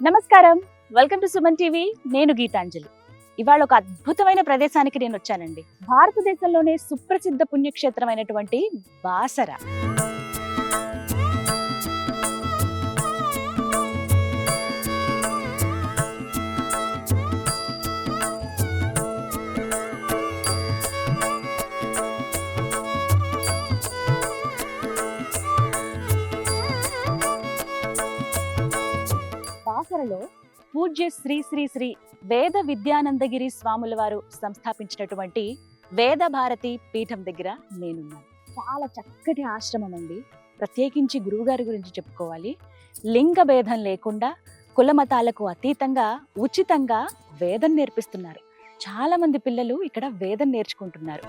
నమస్కారం, welcome to Suman TV. నేను గీతాంజలి. ఇవాళ ఒక అద్భుతమైన ప్రదేశానికి నేను వచ్చానండి. భారతదేశంలోనే సుప్రసిద్ధ పుణ్యక్షేత్రమైనటువంటి బాసర. బాసరలో పూజ్య శ్రీ శ్రీ శ్రీ వేద విద్యానందగిరి స్వాముల వారు సంస్థాపించినటువంటి వేద భారతి పీఠం దగ్గర నేనున్నాను. చాలా చక్కటి ఆశ్రమం అండి. ప్రత్యేకించి గురువుగారి గురించి చెప్పుకోవాలి. లింగ భేదం లేకుండా కులమతాలకు అతీతంగా ఉచితంగా వేదం నేర్పిస్తున్నారు. చాలా మంది పిల్లలు ఇక్కడ వేదం నేర్చుకుంటున్నారు.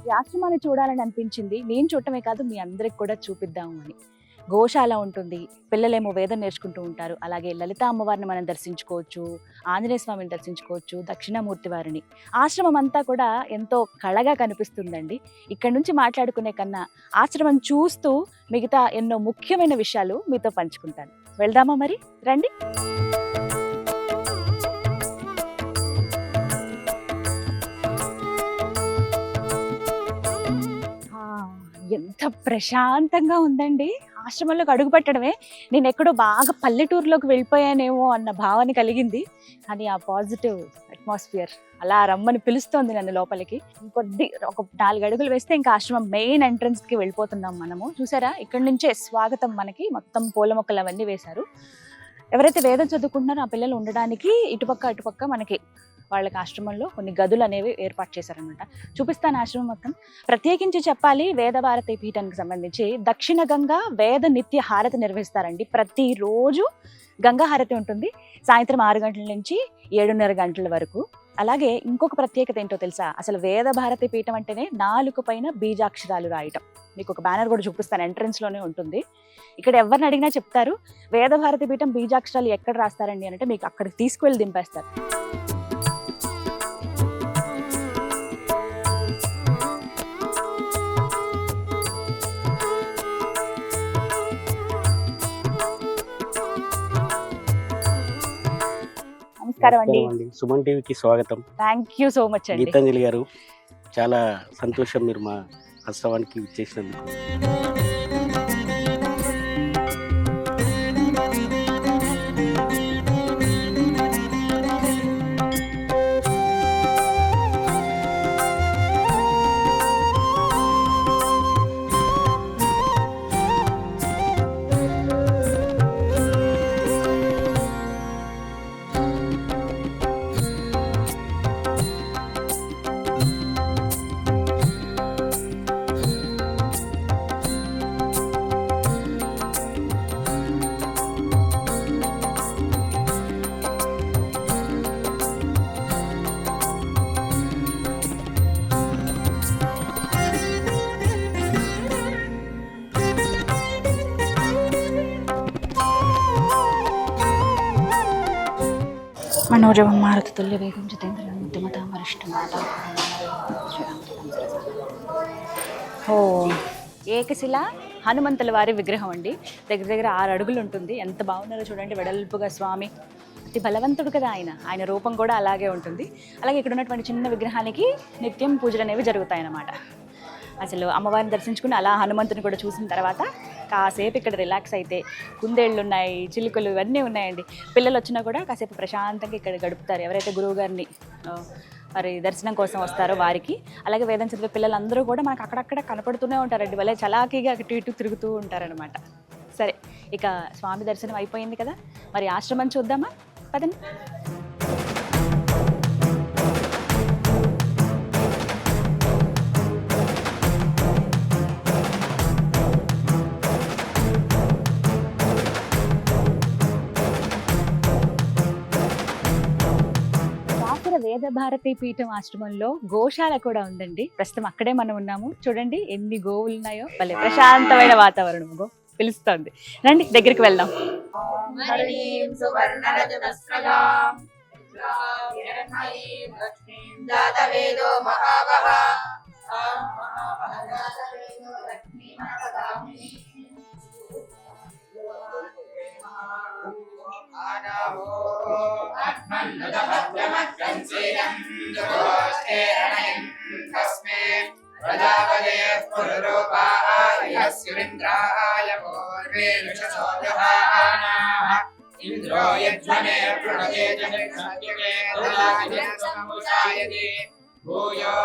ఈ ఆశ్రమాన్ని చూడాలని అనిపించింది. నేను చూడటమే కాదు, మీ అందరికి కూడా చూపిద్దాము అని. గోశాల ఉంటుంది, పిల్లలేమో వేదం నేర్చుకుంటూ ఉంటారు. అలాగే లలితా అమ్మవారిని మనం దర్శించుకోవచ్చు, ఆంజనేయ స్వామిని దర్శించుకోవచ్చు, దక్షిణామూర్తి వారిని. ఆశ్రమం అంతా కూడా ఎంతో కళగా కనిపిస్తుందండి. ఇక్కడ నుంచి మాట్లాడుకునే కన్నా ఆశ్రమం చూస్తూ మిగతా ఎన్నో ముఖ్యమైన విషయాలు మీతో పంచుకుంటాను. వెళ్దామా మరి? రండి. ఎంత ప్రశాంతంగా ఉందండి. ఆశ్రమంలోకి అడుగు పెట్టడమే నేను ఎక్కడో బాగా పల్లెటూరులోకి వెళ్ళిపోయానేమో అన్న భావన కలిగింది. కానీ ఆ పాజిటివ్ అట్మాస్ఫియర్ అలా రమ్మని పిలుస్తోంది నన్ను లోపలికి. ఒక 4 అడుగులు వేస్తే ఇంకా ఆశ్రమం మెయిన్ ఎంట్రన్స్ కి వెళ్ళిపోతున్నాం మనము. చూసారా, ఇక్కడి నుంచే స్వాగతం. మనకి మొత్తం పూల మొక్కలు అవన్నీ వేశారు. ఎవరైతే వేదం చదువుకుంటున్నారో ఆ పిల్లలు ఉండడానికి ఇటుపక్క అటుపక్క మనకి వాళ్ళకి ఆశ్రమంలో కొన్ని గదులు అనేవి ఏర్పాటు చేశారనమాట. చూపిస్తాను ఆశ్రమం మొత్తం. ప్రత్యేకించి చెప్పాలి, వేద భారతి పీఠానికి సంబంధించి దక్షిణ గంగా వేద నిత్య హారతి నిర్వహిస్తారండి. ప్రతిరోజు గంగా హారతి ఉంటుంది. సాయంత్రం 6 గంటల నుంచి 7:30 గంటల వరకు. అలాగే ఇంకొక ప్రత్యేకత ఏంటో తెలుసా? అసలు వేద భారతి పీఠం అంటేనే 4 పైన బీజాక్షరాలు రాయటం. మీకు ఒక బ్యానర్ కూడా చూపిస్తాను, ఎంట్రన్స్ లోనే ఉంటుంది. ఇక్కడ ఎవరిని అడిగినా చెప్తారు, వేద భారతి పీఠం బీజాక్షరాలు ఎక్కడ రాస్తారండి అంటే మీకు అక్కడికి తీసుకువెళ్ళి దింపేస్తారు. నమస్కారం అండి. సుమన్ టీవీకి స్వాగతం. థ్యాంక్ యూ సో మచ్ అండి. గీతాంజలి గారు, చాలా సంతోషం మీరు మా ఆశ్రమానికి ఇచ్చేసినందుకు. మనోజవం మారుతి తుల్య వేగం జితేంద్రియం బుద్ధిమతాం వరిష్టం. ఓ ఏకశిల హనుమంతుల వారి విగ్రహం అండి. దగ్గర దగ్గర 6 అడుగులు ఉంటుంది. ఎంత బాగున్నారో చూడండి, వెడల్పుగా స్వామి. అతి బలవంతుడు కదా ఆయన రూపం కూడా అలాగే ఉంటుంది. అలాగే ఇక్కడ ఉన్నటువంటి చిన్న విగ్రహానికి నిత్యం పూజలు అనేవి జరుగుతాయన్నమాట. అసలు అమ్మవారిని దర్శించుకుని అలా హనుమంతుని కూడా చూసిన తర్వాత కాసేపు ఇక్కడ రిలాక్స్ అయితే కుందేళ్ళు ఉన్నాయి, చిలుకలు ఇవన్నీ ఉన్నాయండి. పిల్లలు వచ్చినా కూడా కాసేపు ప్రశాంతంగా ఇక్కడ గడుపుతారు. ఎవరైతే గురువు గారిని మరి దర్శనం కోసం వస్తారో వారికి. అలాగే వేదం చదివే పిల్లలందరూ కూడా మనకు అక్కడక్కడ కనపడుతూనే ఉంటారండి. వాళ్ళే చలాకీగా అటు ఇటు తిరుగుతూ ఉంటారనమాట. సరే, ఇక స్వామి దర్శనం అయిపోయింది కదా, మరి ఆశ్రమం చూద్దామా? పదండి. వేద భారతి పీఠం ఆశ్రమంలో గోశాల కూడా ఉందండి. ప్రస్తుతం అక్కడే మనం ఉన్నాము. చూడండి ఎన్ని గోవులు ఉన్నాయో. భలే ప్రశాంతమైన వాతావరణం పిలుస్తోంది. రండి దగ్గరికి వెళ్దాం. जातवेदो महावः प्रजापते पुरुरूपाय सुरेन्द्राय पूर्वे ऋषसोऽजहानाः इन्द्रो यज्ञमे प्रणये जनिष्ठ्यमे ददायति भूयो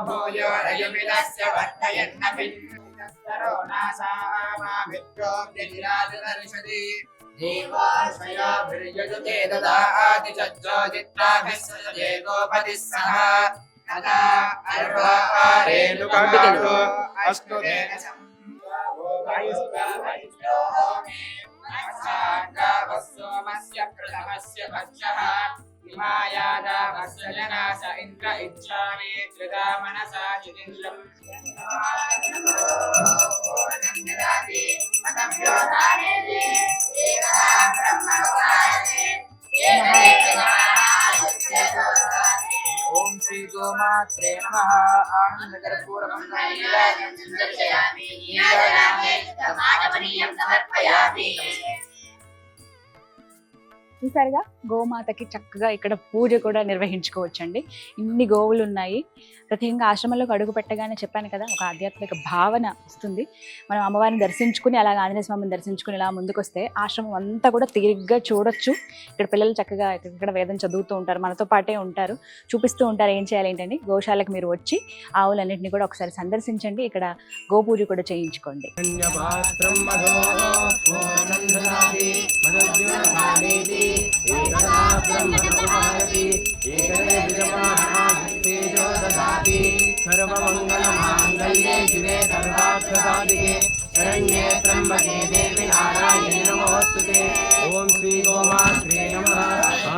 भूयो रयमिदस्य वर्धयन्नभिन्नस्तरो नासामाभित्रो व्यतिराजदर्शति देवाश्रयाभिर्यजुते ददाति चज्जोदित्राभिः सजते गोपतिः सह तदा अर्वारेणुकारो अस्तु तेन सम्भवो वैश्वावैश्रोमे सोमस्य प्रथमस्य पक्षः हिमायादावस्य जनास इन्द्र इच्छामि धृता मनसा जितेन्द्रम् ओम श्री गोमात्रे नमः आनन्दकर्पूरमङ्गलम् చూసారుగా గోమాతకి చక్కగా ఇక్కడ పూజ కూడా నిర్వహించుకోవచ్చండి. ఇన్ని గోవులు ఉన్నాయి. ప్రత్యేకంగా ఆశ్రమంలోకి అడుగు పెట్టగానే చెప్పాను కదా, ఒక ఆధ్యాత్మిక భావన వస్తుంది. మనం అమ్మవారిని దర్శించుకుని అలాగే ఆంజనేయ స్వామిని దర్శించుకుని ఇలా ముందుకు వస్తే ఆశ్రమం అంతా కూడా తీరిగ్గా చూడొచ్చు. ఇక్కడ పిల్లలు చక్కగా ఇక్కడ వేదం చదువుతూ ఉంటారు, మనతో పాటే ఉంటారు, చూపిస్తూ ఉంటారు ఏం చేయాలి ఏంటండి. గోశాలకు మీరు వచ్చి ఆవులన్నింటినీ కూడా ఒకసారి సందర్శించండి. ఇక్కడ గోపూజ కూడా చేయించుకోండి. सर्वमङ्गलमाङ्गल्ये शिवे सर्वार्थसाधिके शरण्ये त्र्यम्बके देवी नारायणे नमोस्तुते ओम श्री गोमात्रे नमः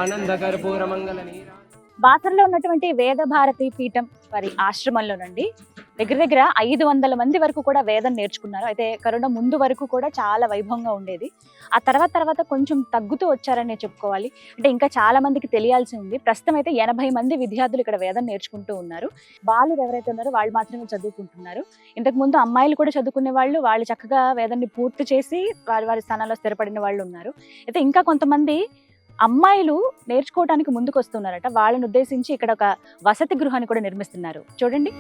आनन्दकर्पूरमङ्गलनीरा. బాసరలో ఉన్నటువంటి వేద భారతి పీఠం వారి ఆశ్రమంలోనండి దగ్గర దగ్గర 500 మంది వరకు కూడా వేదం నేర్చుకున్నారు. అయితే కరోనా ముందు వరకు కూడా చాలా వైభవంగా ఉండేది. ఆ తర్వాత కొంచెం తగ్గుతూ వచ్చారని చెప్పుకోవాలి. అంటే ఇంకా చాలా మందికి తెలియాల్సి ఉంది. ప్రస్తుతం అయితే 80 మంది విద్యార్థులు ఇక్కడ వేదం నేర్చుకుంటూ ఉన్నారు. బాలురు ఎవరైతే ఉన్నారో వాళ్ళు మాత్రమే చదువుకుంటున్నారు. ఇంతకు ముందు అమ్మాయిలు కూడా చదువుకునే వాళ్ళు చక్కగా వేదాన్ని పూర్తి చేసి వారి స్థానాల్లో స్థిరపడిన వాళ్ళు ఉన్నారు. అయితే ఇంకా కొంతమంది అమ్మాయిలు నేర్చుకోవడానికి ముందుకు వస్తున్నారట. వాళ్ళని ఉద్దేశించి ఇక్కడ ఒక వసతి గృహాన్ని కూడా నిర్మిస్తున్నారు. చూడండి.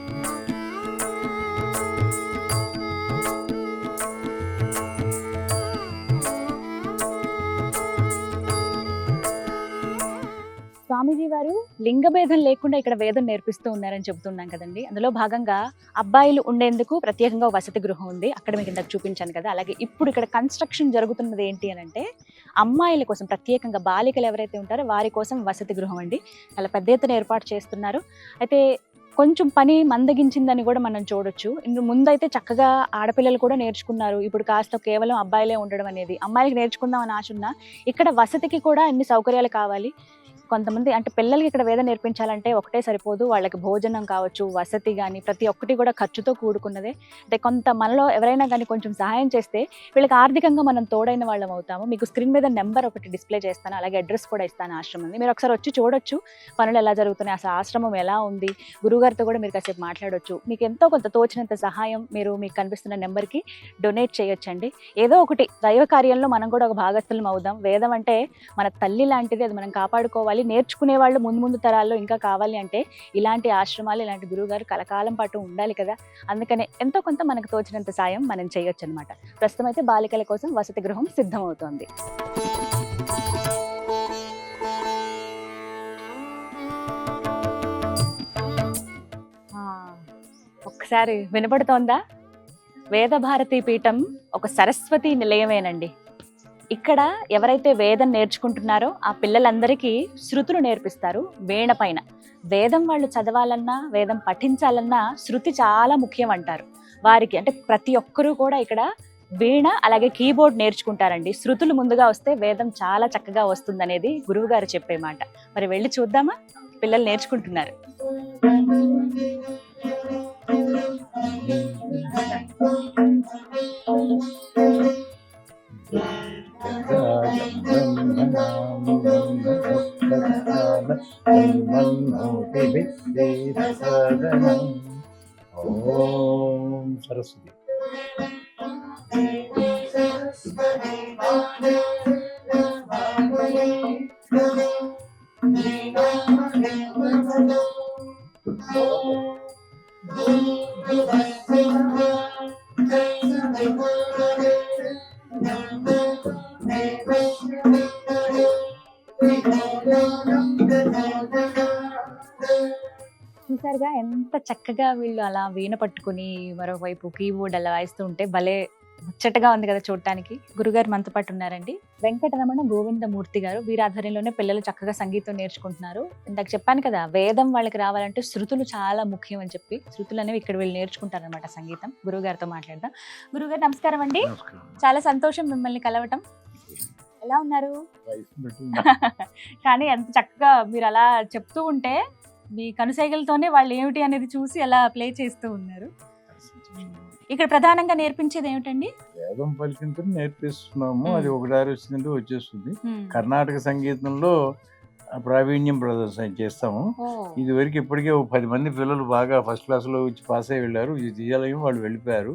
స్వామీజీ వారు లింగభేదం లేకుండా ఇక్కడ వేదం నేర్పిస్తూ ఉన్నారని చెబుతున్నాం కదండి. అందులో భాగంగా అబ్బాయిలు ఉండేందుకు ప్రత్యేకంగా వసతి గృహం ఉంది. అక్కడ మీకు ఇందాక చూపించాను కదా. అలాగే ఇప్పుడు ఇక్కడ కన్స్ట్రక్షన్ జరుగుతున్నది ఏంటి అని అంటే అమ్మాయిల కోసం ప్రత్యేకంగా బాలికలు ఎవరైతే ఉంటారో వారి కోసం వసతి గృహం అండి. చాలా పెద్ద ఎత్తున ఏర్పాటు చేస్తున్నారు. అయితే కొంచెం పని మందగించిందని కూడా మనం చూడొచ్చు. ముందైతే చక్కగా ఆడపిల్లలు కూడా నేర్చుకున్నారు. ఇప్పుడు కాస్త కేవలం అబ్బాయిలే ఉండడం అనేది, అమ్మాయిలకి నేర్చుకుందాం అని ఆశ ఉన్నా ఇక్కడ వసతికి కూడా అన్ని సౌకర్యాలు కావాలి. కొంతమంది అంటే పిల్లలకి ఇక్కడ వేద నేర్పించాలంటే ఒకటే సరిపోదు. వాళ్ళకి భోజనం కావచ్చు, వసతి కానీ ప్రతి ఒక్కటి కూడా ఖర్చుతో కూడుకున్నదే. అంటే కొంత మనలో ఎవరైనా కానీ కొంచెం సహాయం చేస్తే వీళ్ళకి ఆర్థికంగా మనం తోడైన వాళ్ళం అవుతాము. మీకు స్క్రీన్ మీద నెంబర్ ఒకటి డిస్ప్లే చేస్తాను, అలాగే అడ్రస్ కూడా ఇస్తాను ఆశ్రమంది. మీరు ఒకసారి వచ్చి చూడొచ్చు పనులు ఎలా జరుగుతున్నాయి, అసలు ఆశ్రమం ఎలా ఉంది, గురువుగారితో కూడా మీరు కాసేపు మాట్లాడొచ్చు. మీకు ఎంతో కొంత తోచినంత సహాయం మీరు మీకు కనిపిస్తున్న నెంబర్కి డొనేట్ చేయొచ్చండి. ఏదో ఒకటి దైవ కార్యంలో మనం కూడా ఒక భాగస్థులం అవుదాం. వేదం అంటే మన తల్లి లాంటిది, అది మనం కాపాడుకోవాలి. నేర్చుకునే వాళ్ళు ముందు తరాల్లో ఇంకా కావాలి అంటే ఇలాంటి ఆశ్రమాలు, ఇలాంటి గురువుగారు కలకాలం పాటు ఉండాలి కదా. అందుకనే ఎంతో కొంత మనకు తోచినంత సాయం మనం చేయొచ్చు అనమాట. ప్రస్తుతం అయితే బాలికల కోసం వసతి గృహం సిద్ధమవుతోంది. ఒకసారి వినపడుతోందా? వేద భారతి పీఠం ఒక సరస్వతి నిలయమేనండి. ఇక్కడ ఎవరైతే వేదం నేర్చుకుంటున్నారో ఆ పిల్లలందరికీ శృతులు నేర్పిస్తారు వీణ పైన. వేదం వాళ్ళు చదవాలన్నా, వేదం పఠించాలన్నా శృతి చాలా ముఖ్యం అంటారు వారికి. అంటే ప్రతి ఒక్కరూ కూడా ఇక్కడ వీణ అలాగే కీబోర్డ్ నేర్చుకుంటారండి. శృతులు ముందుగా వస్తే వేదం చాలా చక్కగా వస్తుందనేది గురువు గారు చెప్పే మాట. మరి వెళ్ళి చూద్దామా? పిల్లలు నేర్చుకుంటున్నారు. మన్మోటి విద్యేన సాధనం. ఓం సరస్వతి. చూసారుగా ఎంత చక్కగా వీళ్ళు అలా వీణ పట్టుకుని మరోవైపు కీబోర్డ్ అలా వాయిస్తూ ఉంటే భలే ముచ్చటగా ఉంది కదా చూడటానికి. గురుగారు మనతో పాటు ఉన్నారండి, వెంకటరమణ గోవిందమూర్తి గారు. వీరి ఆధ్వర్యంలోనే పిల్లలు చక్కగా సంగీతం నేర్చుకుంటున్నారు. ఇందాక చెప్పాను కదా, వేదం వాళ్ళకి రావాలంటే శృతులు చాలా ముఖ్యం అని చెప్పి, శృతులు అనేవి ఇక్కడ వీళ్ళు నేర్చుకుంటారనమాట సంగీతం. గురుగారితో మాట్లాడదాం. గురుగారు నమస్కారం అండి. చాలా సంతోషం మిమ్మల్ని కలవటం. ఎలా ఉన్నారు? కానీ ఎంత చక్కగా మీరు అలా చెప్తూ ఉంటే మీ కనుసైగలతోనే వాళ్ళు ఏమిటి అనేది చూసి అలా ప్లే చేస్తూ ఉన్నారు. ఇక్కడ ప్రధానంగా నేర్పించేది ఏమిటండి? వేదం పలికించడం నేర్పిస్తున్నాము. అది ఒకసారి వచ్చిందంటే వచ్చేస్తుంది. కర్ణాటక సంగీతంలో ప్రావీణ్యం ప్రదర్శన చేస్తాము. ఇది వరకు ఇప్పటికే 10 మంది పిల్లలు బాగా ఫస్ట్ క్లాస్ లో వచ్చి పాస్ అయ్యి వెళ్ళారు. ఇది తీయాలని వాళ్ళు వెళ్ళిపోయారు.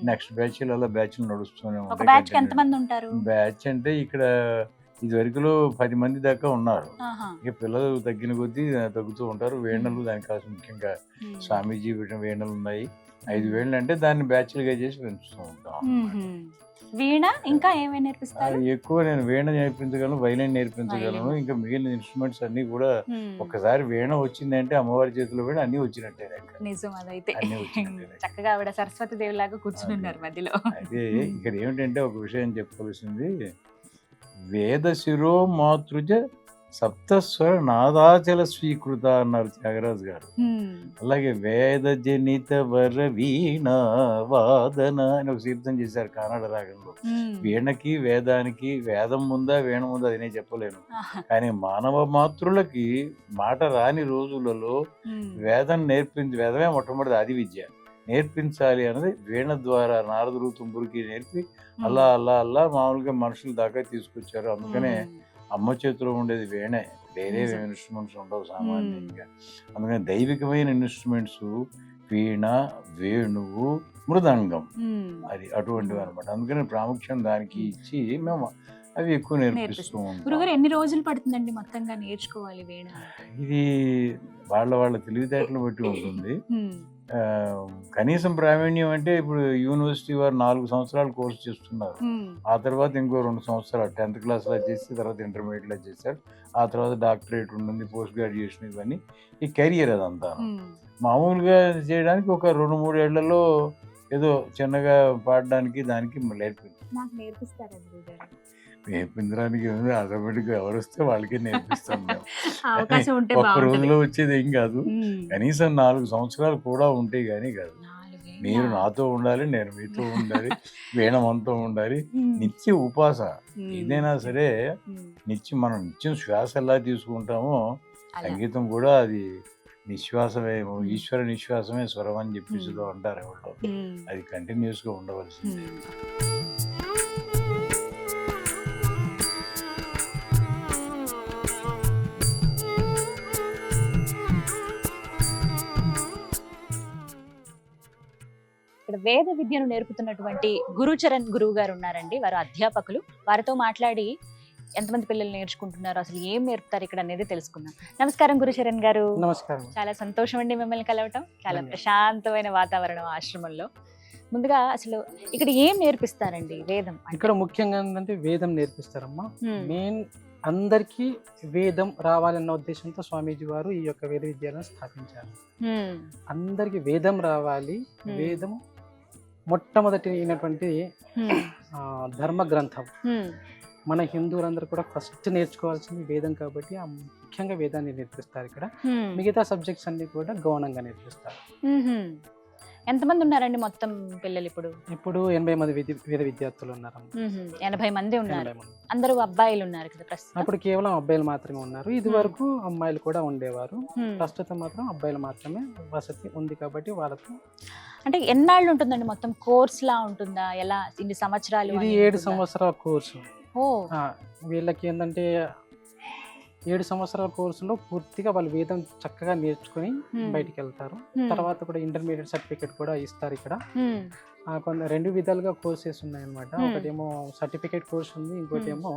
నెక్స్ట్ బ్యాచ్ అలా బ్యాచ్ నడుస్తూనే ఉంటారు. బ్యాచ్ అంటే ఇక్కడ ఇది వరకులో 10 మంది దాకా ఉన్నారు. ఇక పిల్లలు తగ్గిన కొద్దీ తగ్గుతూ ఉంటారు. వేణలు దానికి కావాల్సిన ముఖ్యంగా స్వామీజీ వేణలు ఉన్నాయి. 5 వేళ్ళు అంటే దాన్ని బ్యాచ్లుగా చేసి పెంచుతూ ఉంటాం. వీణ ఇంకా ఏమైనా నేర్పిస్తారు? ఎక్కువ నేను వీణ నేర్పించగలను, వైలిన్ నేర్పించగలను. ఇంకా మిగిలిన ఇన్స్ట్రుమెంట్స్ అన్ని కూడా ఒక్కసారి వీణ వచ్చిందంటే అమ్మవారి చేతిలో కూడా అన్ని వచ్చినట్టే. నిజం, అదైతే చక్కగా ఆవిడ సరస్వతి దేవి లాగా కూర్చుని ఉన్నారు మధ్యలో. అదే ఇక్కడ ఏమిటంటే ఒక విషయం చెప్పవలసింది, వేద శిరో మాతృజ సప్తస్వర నాదాచల స్వీకృత అన్నారు త్యాగరాజు గారు. అలాగే వేద జనిత వర వీణ వాదన అని ఒక కీర్తన చేశారు కన్నడ రాగంలో. వీణకి వేదానికి వేదం ముందా వీణ ముందా అది నేను చెప్పలేను, కానీ మానవ మాతృలకి మాట రాని రోజులలో వేదం వేదమే మొట్టమొదటి ఆది విద్య నేర్పించాలి అన్నది వీణ ద్వారా నారదుడు తుంబురికి నేర్పి అలా అలా అలా మామూలుగా మనుషుల దాకా తీసుకొచ్చారు. అందుకనే అమ్మ చేతిలో ఉండేది వీణే, వేరే ఇన్స్ట్రుమెంట్స్ ఉండవు సామాన్యంగా. అందుకని దైవికమైన ఇన్స్ట్రుమెంట్స్ వీణ, వేణువు, మృదంగం, అది అటువంటివి అనమాట. అందుకని ప్రాముఖ్యం దానికి ఇచ్చి మేము అవి ఎక్కువ నేర్పిస్తూ ఉంటాం. ఎన్ని రోజులు పడుతుందండి మొత్తంగా నేర్చుకోవాలి వీణ? ఇది వాళ్ళ తెలివితేటలు బట్టి ఉంటుంది. కనీసం ప్రావీణ్యం అంటే ఇప్పుడు యూనివర్సిటీ వారు 4 సంవత్సరాలు కోర్సు చేస్తున్నారు. ఆ తర్వాత ఇంకో 2 సంవత్సరాలు 10th క్లాస్ లా చేసి తర్వాత ఇంటర్మీడియట్ లా చేశారు. ఆ తర్వాత డాక్టరేట్ ఉంటుంది, పోస్ట్ గ్రాడ్యుయేషన్, ఇవన్నీ ఈ కెరియర్ అదంతా. మామూలుగా చేయడానికి ఒక 2-3 ఏళ్లలో ఏదో చిన్నగా పాడడానికి దానికి నేర్పించడానికి ఆటోమేటిక్ గా ఎవరు వస్తే వాళ్ళకే నేర్పిస్తాం మేము. ఒక్క రోజులో వచ్చేది ఏం కాదు, కనీసం 4 సంవత్సరాలు కూడా ఉంటే గానీ కాదు. మీరు నాతో ఉండాలి, నేను మీతో ఉండాలి, వీణ మనతో ఉండాలి. నిత్య ఉపాస ఏదైనా సరే మనం నిత్యం శ్వాస ఎలా తీసుకుంటామో సంగీతం కూడా అది నిశ్వాసమే, ఈశ్వర నిశ్వాసమే స్వరం అని చెప్పేసి అంటారు ఎవరు. అది కంటిన్యూస్ గా ఉండవలసింది. ఇక్కడ వేద విద్యను నేర్పుతున్నటువంటి గురుచరణ్ గురువు గారు ఉన్నారండి. వారు అధ్యాపకులు. వారితో మాట్లాడి ఎంతమంది పిల్లలు నేర్చుకుంటున్నారు, అసలు ఏం నేర్పుతారు ఇక్కడ అనేది తెలుసుకుందాం. నమస్కారం గురుచరణ్ గారు. నమస్కారం. చాలా సంతోషం అండి మిమ్మల్ని కలవటం. చాలా ప్రశాంతమైన వాతావరణం ఆశ్రమంలో. ముందుగా అసలు ఇక్కడ ఏం నేర్పిస్తారండి? వేదం ఇక్కడ ముఖ్యంగా ఏంటంటే వేదం నేర్పిస్తారమ్మా. మెయిన్ అందరికీ వేదం రావాలన్న ఉద్దేశంతో స్వామీజీ వారు ఈ యొక్క వేద విద్యాలయం స్థాపించారు. అందరికి వేదం రావాలి. వేదం మొట్టమొదటి అయినటువంటి ధర్మ గ్రంథం. మన హిందువులందరూ కూడా ఫస్ట్ నేర్చుకోవాల్సింది వేదం కాబట్టి ముఖ్యంగా వేదాన్ని నేర్పిస్తారు ఇక్కడ. మిగతా సబ్జెక్ట్స్ అన్ని కూడా గౌనంగా నేర్పిస్తారు. ఎంతమంది ఉన్నారండి మొత్తం పిల్లలు? ఇప్పుడు 80 మంది వేద విద్యార్థులు ఉన్నారు. 80 మంది ఉన్నారు. అందరూ అబ్బాయిలు ఉన్నారు కదా ప్రస్తుతం? అప్పుడు కేవలం అబ్బాయిలు మాత్రమే ఉన్నారు. ఇది వరకు అమ్మాయిలు కూడా ఉండేవారు. ప్రస్తుతం మాత్రం అబ్బాయిలు మాత్రమే వసతి ఉంది కాబట్టి వాళ్ళతో. అంటే ఎన్నాళ్ళు ఉంటుందండి మొత్తం కోర్స్ లా ఉంటుందా? ఎలా ఇన్ని సంవత్సరాలు? ఇది 7 సంవత్సరాల కోర్సు. వీళ్ళకి ఏంటంటే 7 సంవత్సరాల కోర్సులో పూర్తిగా వాళ్ళు వేదం చక్కగా నేర్చుకొని బయటికి వెళ్తారు. తర్వాత కూడా ఇంటర్మీడియట్ సర్టిఫికేట్ కూడా ఇస్తారు ఇక్కడ. కొన్ని 2 విధాలుగా కోర్సెస్ ఉన్నాయన్నమాట. ఒకటేమో సర్టిఫికేట్ కోర్స్ ఉంది, ఇంకోటి ఏమో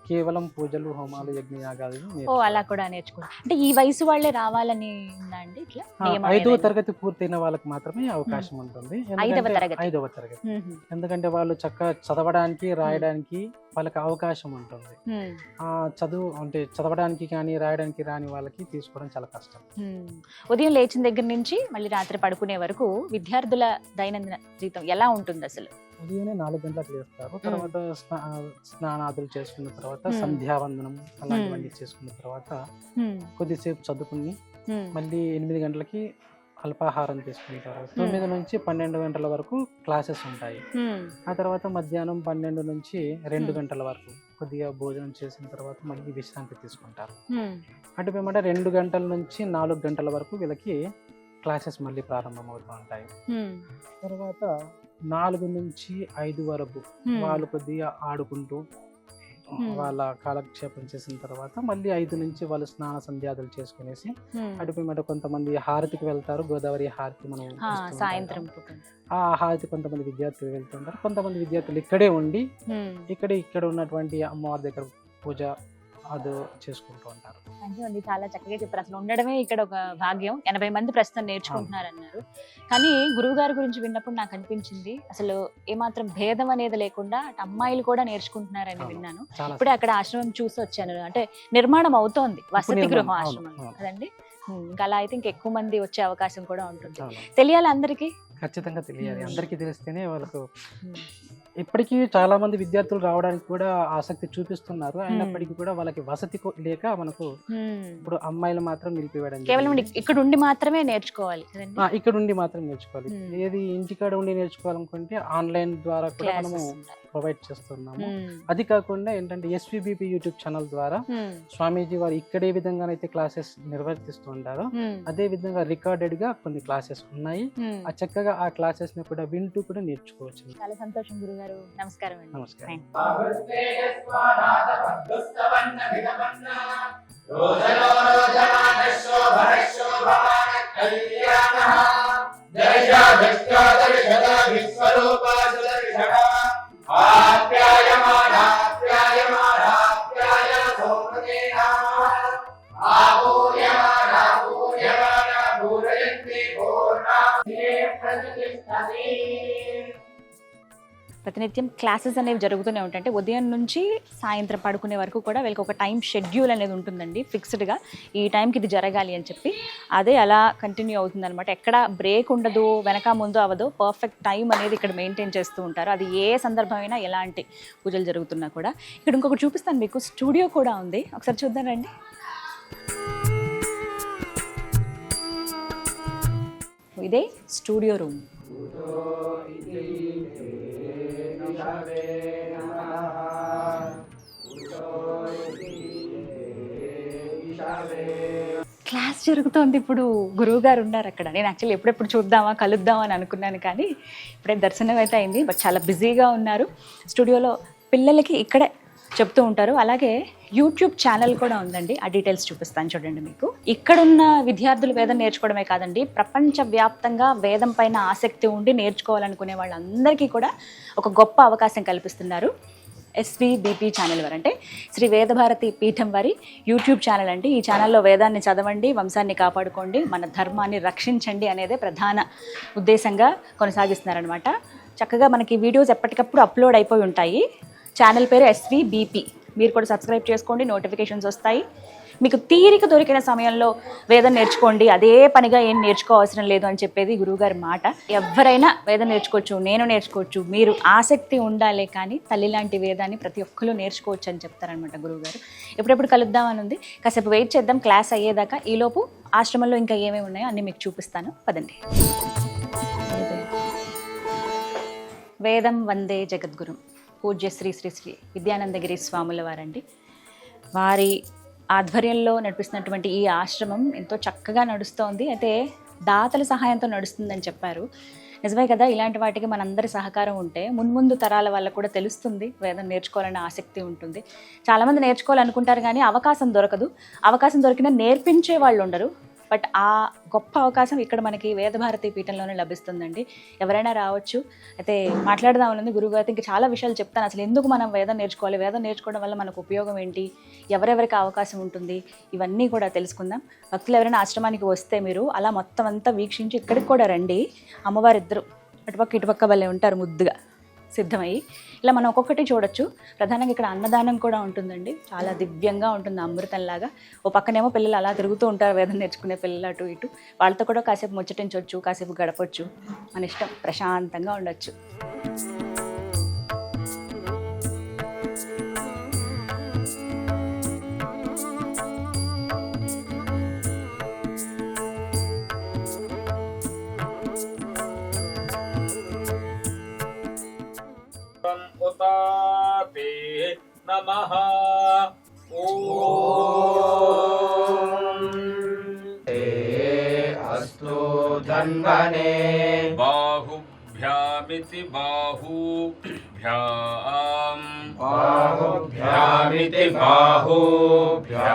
కేవలం పూజలు, హోమాలు, యజ్ఞయాగాలు. అలా కూడా నేర్చుకుంటారు. అంటే ఈ వయసు వాళ్ళే రావాలని ఉందా అండి? ఇట్లా 5వ తరగతి పూర్తయిన వాళ్ళకి మాత్రమే అవకాశం ఉంటుంది. 5వ తరగతి. ఎందుకంటే వాళ్ళు చక్కగా చదవడానికి, రాయడానికి వాళ్ళకి అవకాశం ఉంటుంది. చదువు అంటే చదవడానికి కానీ రాయడానికి రాని వాళ్ళకి తీసుకోవడం చాలా కష్టం. ఉదయం లేచిన దగ్గర నుంచి మళ్ళీ రాత్రి పడుకునే వరకు విద్యార్థుల దైనందిన జీవితం ఎలా ఉంటుంది అసలు? ఉదయమే 4 గంటలకు లేస్తారు. తర్వాత స్నానాదులు చేసుకున్న తర్వాత సంధ్యావందనం అలాంటివన్నీ చేసుకున్న తర్వాత కొద్దిసేపు చదువుకుని మళ్ళీ 8 గంటలకి అల్పాహారం తీసుకుంటారు. 9 నుంచి 12 గంటల వరకు క్లాసెస్ ఉంటాయి. ఆ తర్వాత మధ్యాహ్నం 12 నుంచి 2 గంటల వరకు కొద్దిగా భోజనం చేసిన తర్వాత మళ్ళీ విశ్రాంతి తీసుకుంటారు. అటు పిమ్మట 2 గంటల నుంచి 4 గంటల వరకు వీళ్ళకి క్లాసెస్ మళ్ళీ ప్రారంభం అవుతూ ఉంటాయి. తర్వాత 4 నుంచి 5 వరకు వాళ్ళు కొద్దిగా ఆడుకుంటూ వాళ్ళ కాలక్షేపం చేసిన తర్వాత మళ్ళీ 5 నుంచి వాళ్ళు స్నాన సంధ్యాదులు చేసుకునేసి అటుపిమ్మట కొంతమంది హారతికి వెళ్తారు. గోదావరి హారతి మనం సాయంత్రం ఆ హారతి కొంతమంది విద్యార్థులు వెళ్తుంటారు. కొంతమంది విద్యార్థులు ఇక్కడే ఉండి ఇక్కడ ఉన్నటువంటి అమ్మవారి దగ్గర పూజ అది చేసుకుంటూ ఉంటారు. మంచిగా చాలా చక్కగా చెప్పారు. అసలు ఉండడమే ఇక్కడ ఒక భాగ్యం. 80 మంది ప్రస్తుతం నేర్చుకుంటున్నారు అన్నారు. కానీ గురువు గారి గురించి విన్నప్పుడు నాకు అనిపించింది అసలు ఏమాత్రం భేదం అనేది లేకుండా అమ్మాయిలు కూడా నేర్చుకుంటున్నారని విన్నాను. ఇప్పుడే అక్కడ ఆశ్రమం చూసి వచ్చాను. అంటే నిర్మాణం అవుతోంది, వసతి గృహం ఆశ్రమం కదండి. ఇంకా అలా అయితే ఇంకెక్కువ మంది వచ్చే అవకాశం కూడా ఉంటుంది. తెలియాలి అందరికీ, ఖచ్చితంగా తెలియాలి. అందరికీ తెలిస్తేనే వాళ్ళకు ఇప్పటికీ చాలా మంది విద్యార్థులు రావడానికి కూడా ఆసక్తి చూపిస్తున్నారు. అయినప్పటికీ కూడా వాళ్ళకి వసతి లేక మనకు ఇప్పుడు అమ్మాయిలు మాత్రం నిలిపివేయడం, కేవలం ఇక్కడ ఉండి మాత్రమే నేర్చుకోవాలి. ఇక్కడ ఉండి మాత్రం నేర్చుకోవాలి. ఏది ఇంటికాడ ఉండి నేర్చుకోవాలనుకుంటే ఆన్లైన్ ద్వారా కూడా మనము ప్రొవైడ్ చేస్తున్నాము. అది కాకుండా ఏంటంటే SVBP యూట్యూబ్ ఛానల్ ద్వారా స్వామీజీ వారు ఇక్కడ ఏ విధంగానైతే క్లాసెస్ నిర్వర్తిస్తూ ఉంటారో అదే విధంగా రికార్డెడ్ గా కొన్ని క్లాసెస్ ఉన్నాయి. ఆ చక్కగా ఆ క్లాసెస్ ని కూడా వింటూ కూడా నేర్చుకోవచ్చు. చాలా సంతోషం గురుగారు. నమస్కారం అండి. నమస్కారం. ప్రతినిత్యం క్లాసెస్ అనేవి జరుగుతూనే ఉంటాయి. అంటే ఉదయం నుంచి సాయంత్రం పడుకునే వరకు కూడా వీళ్ళకి ఒక టైం షెడ్యూల్ అనేది ఉంటుందండి ఫిక్స్డ్గా. ఈ టైంకి ఇది జరగాలి అని చెప్పి అదే అలా కంటిన్యూ అవుతుంది అనమాట. ఎక్కడ బ్రేక్ ఉండదు, వెనక ముందు అవ్వదు. పర్ఫెక్ట్ టైం అనేది ఇక్కడ మెయింటైన్ చేస్తూ ఉంటారు. అది ఏ సందర్భమైనా ఎలాంటి పూజలు జరుగుతున్నా కూడా. ఇక్కడ ఇంకొకటి చూపిస్తాను మీకు, స్టూడియో కూడా ఉంది. ఒకసారి చూద్దానండి. ఇదే స్టూడియో రూమ్. క్లాస్ జరుగుతోంది ఇప్పుడు. గురువు గారు ఉన్నారు అక్కడ. నేను యాక్చువల్లీ ఎప్పుడెప్పుడు చూద్దామా కలుద్దామా అని అనుకున్నాను, కానీ ఇప్పుడే దర్శనం అయితే అయింది. బట్ చాలా బిజీగా ఉన్నారు. స్టూడియోలో పిల్లలకి ఇక్కడే చెప్తూ ఉంటారు. అలాగే యూట్యూబ్ ఛానల్ కూడా ఉందండి. ఆ డీటెయిల్స్ చూపిస్తాను చూడండి మీకు. ఇక్కడున్న విద్యార్థులు వేదం నేర్చుకోవడమే కాదండి, ప్రపంచవ్యాప్తంగా వేదం పైన ఆసక్తి ఉండి నేర్చుకోవాలనుకునే వాళ్ళందరికీ కూడా ఒక గొప్ప అవకాశం కల్పిస్తున్నారు SVBP ఛానల్ వారు. అంటే శ్రీ వేదభారతి పీఠం వారి యూట్యూబ్ ఛానల్ అండి. ఈ ఛానల్లో వేదాన్ని చదవండి, వంశాన్ని కాపాడుకోండి, మన ధర్మాన్ని రక్షించండి అనేదే ప్రధాన ఉద్దేశంగా కొనసాగిస్తున్నారనమాట. చక్కగా మనకి వీడియోస్ ఎప్పటికప్పుడు అప్లోడ్ అయిపోయి ఉంటాయి. ఛానల్ పేరు SVBP. మీరు కూడా సబ్స్క్రైబ్ చేసుకోండి, నోటిఫికేషన్స్ వస్తాయి. మీకు తీరిక దొరికిన సమయంలో వేదం నేర్చుకోండి, అదే పనిగా ఏం నేర్చుకోవాల్సిన లేదు అని చెప్పేది గురువుగారి మాట. ఎవరైనా వేదం నేర్చుకోవచ్చు, నేను నేర్చుకోవచ్చు, మీరు ఆసక్తి ఉండాలి. కానీ తల్లి లాంటి వేదాన్ని ప్రతి ఒక్కరు నేర్చుకోవచ్చు అని చెప్తారనమాట గురువుగారు. ఎప్పుడెప్పుడు కలుద్దామని ఉంది. కాసేపు వెయిట్ చేద్దాం క్లాస్ అయ్యేదాకా. ఈలోపు ఆశ్రమంలో ఇంకా ఏమేమి ఉన్నాయో అన్నీ మీకు చూపిస్తాను, పదండి. వేదం వందే జగద్గురు పూజ్య శ్రీ శ్రీ శ్రీ విద్యానందగిరి స్వాముల వారండి. వారి ఆధ్వర్యంలో నడిపిస్తున్నటువంటి ఈ ఆశ్రమం ఎంతో చక్కగా నడుస్తోంది. అయితే దాతల సహాయంతో నడుస్తుందని చెప్పారు. నిజమే కదా, ఇలాంటి వాటికి మనందరి సహకారం ఉంటే మున్ముందు తరాల వాళ్ళకు కూడా తెలుస్తుంది, వేదం నేర్చుకోవాలనే ఆసక్తి ఉంటుంది. చాలామంది నేర్చుకోవాలనుకుంటారు కానీ అవకాశం దొరకదు. అవకాశం దొరికినా నేర్పించే వాళ్ళు ఉండరు. బట్ ఆ గొప్ప అవకాశం ఇక్కడ మనకి వేదభారతి పీఠంలోనే లభిస్తుందండి. ఎవరైనా రావచ్చు. అయితే మాట్లాడదామని గురువుగారితో ఇంకా చాలా విషయాలు చెప్తాను. అసలు ఎందుకు మనం వేదం నేర్చుకోవాలి, వేదం నేర్చుకోవడం వల్ల మనకు ఉపయోగం ఏంటి, ఎవరెవరికి అవకాశం ఉంటుంది, ఇవన్నీ కూడా తెలుసుకుందాం. భక్తులు ఎవరైనా ఆశ్రమానికి వస్తే మీరు అలా మొత్తం అంతా వీక్షించి ఇక్కడికి కూడా రండి. అమ్మవారిద్దరు అటుపక్క ఇటుపక్క భలే ఉంటారు ముద్దుగా సిద్ధమయ్యి. ఇలా మనం ఒక్కొక్కటి చూడొచ్చు. ప్రధానంగా ఇక్కడ అన్నదానం కూడా ఉంటుందండి. చాలా దివ్యంగా ఉంటుంది, అమృతంలాగా. ఓ పక్కనేమో పిల్లలు అలా తిరుగుతూ ఉంటారు, వేదం నేర్చుకునే పిల్లలు అటు ఇటు. వాళ్ళతో కూడా కాసేపు ముచ్చటించవచ్చు, కాసేపు గడపచ్చు. మన ఇష్టం, ప్రశాంతంగా ఉండొచ్చు. ఉతాతే నమః. ఓం ते अस्तु धन्वने బాహుభ్యామితి బాహుభ్యాం बाहुभ्यामिति बाहुभ्यां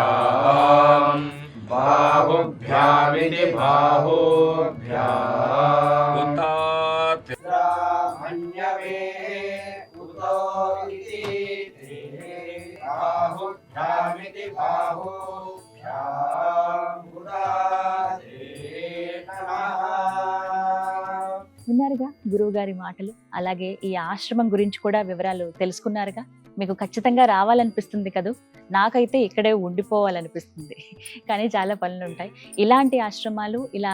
बाहुभ्यामिति बाहुभ्याम् ఉతాతే ब्राह्मण्यवे उतो इति बाहुभ्यामिति बाहुभ्याम् उदाते नमः. విన్నారుగా గురువు గారి మాటలు. అలాగే ఈ ఆశ్రమం గురించి కూడా వివరాలు తెలుసుకున్నారుగా. మీకు ఖచ్చితంగా రావాలనిపిస్తుంది కదూ. నాకైతే ఇక్కడే ఉండిపోవాలనిపిస్తుంది, కానీ చాలా పనులు ఉంటాయి. ఇలాంటి ఆశ్రమాలు, ఇలా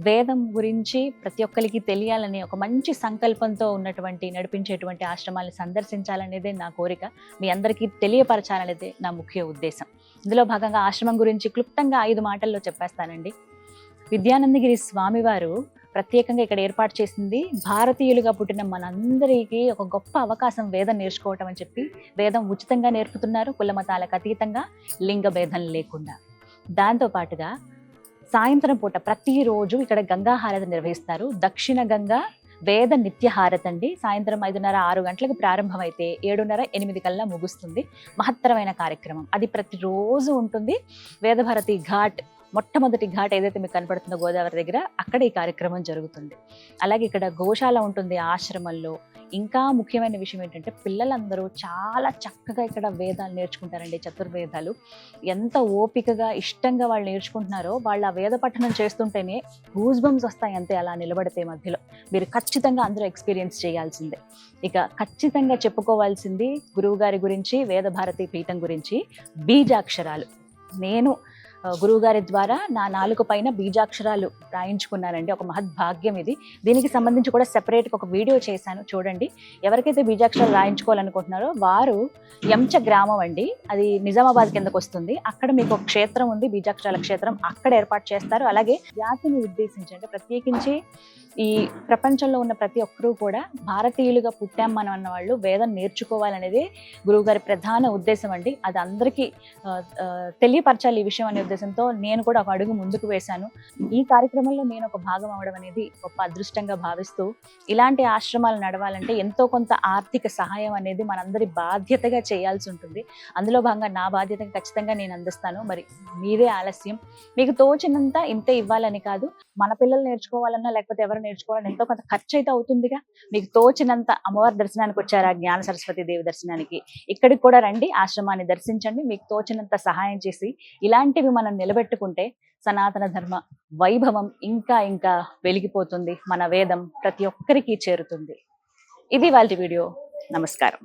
వేదం గురించి ప్రతి ఒక్కరికి తెలియాలని ఒక మంచి సంకల్పంతో ఉన్నటువంటి నడిపించేటువంటి ఆశ్రమాలను సందర్శించాలనేదే నా కోరిక. మీ అందరికీ తెలియపరచాలనేదే నా ముఖ్య ఉద్దేశం. ఇందులో భాగంగా ఆశ్రమం గురించి క్లుప్తంగా 5 మాటల్లో చెప్పేస్తానండి. విద్యానందగిరి స్వామివారు ప్రత్యేకంగా ఇక్కడ ఏర్పాటు చేసింది భారతీయులుగా పుట్టిన మనందరికీ ఒక గొప్ప అవకాశం వేదం నేర్చుకోవటం అని చెప్పి. వేదం ఉచితంగా నేర్పుతున్నారు, కుల మతాలకు అతీతంగా, లింగ భేదం లేకుండా. దాంతోపాటుగా సాయంత్రం పూట ప్రతిరోజు ఇక్కడ గంగా హారతి నిర్వహిస్తారు. దక్షిణ గంగా వేద నిత్య హారతి అండి. సాయంత్రం 5:30-6 గంటలకు ప్రారంభమైతే 7:30-8 కల్లా ముగుస్తుంది. మహత్తరమైన కార్యక్రమం అది ప్రతిరోజు ఉంటుంది. వేదభారతి ఘాట్, మొట్టమొదటి ఘాట్ ఏదైతే మీకు కనపడుతుందో గోదావరి దగ్గర, అక్కడ ఈ కార్యక్రమం జరుగుతుంది. అలాగే ఇక్కడ గోశాల ఉంటుంది ఆశ్రమంలో. ఇంకా ముఖ్యమైన విషయం ఏంటంటే పిల్లలందరూ చాలా చక్కగా ఇక్కడ వేదాలు నేర్చుకుంటారండి. చతుర్వేదాలు ఎంత ఓపికగా ఇష్టంగా వాళ్ళు నేర్చుకుంటున్నారో, వాళ్ళు ఆ వేద పఠనం చేస్తుంటేనే గూస్ బంప్స్ వస్తాయి అంతే, అలా నిలబడితే మధ్యలో. మీరు ఖచ్చితంగా అందరూ ఎక్స్పీరియన్స్ చేయాల్సిందే. ఇక ఖచ్చితంగా చెప్పుకోవాల్సింది గురువు గారి గురించి, వేదభారతి పీఠం గురించి. బీజాక్షరాలు నేను గురువుగారి ద్వారా నా 4 పైన బీజాక్షరాలు రాయించుకున్నానండి. ఒక మహద్భాగ్యం ఇది. దీనికి సంబంధించి కూడా సెపరేట్గా ఒక వీడియో చేశాను, చూడండి. ఎవరికైతే బీజాక్షరాలు రాయించుకోవాలనుకుంటున్నారో వారు ఎంచ గ్రామం అండి, అది నిజామాబాద్ కిందకు వస్తుంది. అక్కడ మీకు ఒక క్షేత్రం ఉంది, బీజాక్షరాల క్షేత్రం, అక్కడ ఏర్పాటు చేస్తారు. అలాగే జాతిని ఉద్దేశించి, అంటే ప్రత్యేకించి ఈ ప్రపంచంలో ఉన్న ప్రతి ఒక్కరూ కూడా భారతీయులుగా పుట్టాం మనం అన్న వాళ్ళు వేదం నేర్చుకోవాలనేది గురువుగారి ప్రధాన ఉద్దేశం అండి. అది అందరికీ తెలియపరచాలి ఈ విషయం అనే ఉద్దేశంతో నేను కూడా ఒక అడుగు ముందుకు వేశాను. ఈ కార్యక్రమంలో నేను ఒక భాగం అవడం అనేది గొప్ప అదృష్టంగా భావిస్తూ, ఇలాంటి ఆశ్రమాలు నడవాలంటే ఎంతో కొంత ఆర్థిక సహాయం అనేది మనందరి బాధ్యతగా చేయాల్సి ఉంటుంది. అందులో భాగంగా నా బాధ్యతగా ఖచ్చితంగా నేను అందిస్తాను. మరి మీదే ఆలస్యం. మీకు తోచినంత ఇంతే ఇవ్వాలని కాదు, మన పిల్లలు నేర్చుకోవాలన్నా లేకపోతే ఎవరు నేర్చుకోవాలన్నా ఎంతో కొంత ఖర్చు అయితే అవుతుందిగా. మీకు తోచినంత అమ్మవారి దర్శనానికి వచ్చారా, జ్ఞాన సరస్వతి దేవి దర్శనానికి, ఇక్కడికి కూడా రండి, ఆశ్రమాన్ని దర్శించండి. మీకు తోచినంత సహాయం చేసి ఇలాంటివి మనం నిలబెట్టుకుంటే సనాతన ధర్మ వైభవం ఇంకా ఇంకా వెలిగిపోతుంది. మన వేదం ప్రతి ఒక్కరికి చేరుతుంది. ఇది వాళ్ళ వీడియో. నమస్కారం.